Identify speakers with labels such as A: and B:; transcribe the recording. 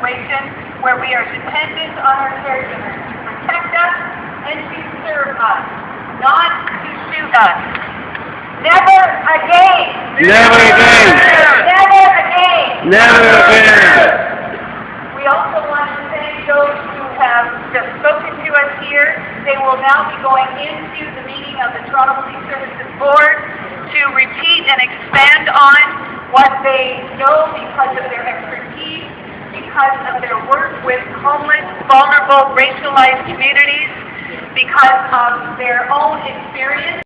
A: situation where we are dependent on our caregivers to protect us and to serve us, not to shoot us. Never again!
B: Never again!
A: Never again!
B: Never again!
A: We also want to thank those who have just spoken to us here. They will now be going into the meeting of the Toronto Police Services Board to repeat and expand on what they know because of their expertise, because of their work with homeless, vulnerable, racialized communities, because of their own experience.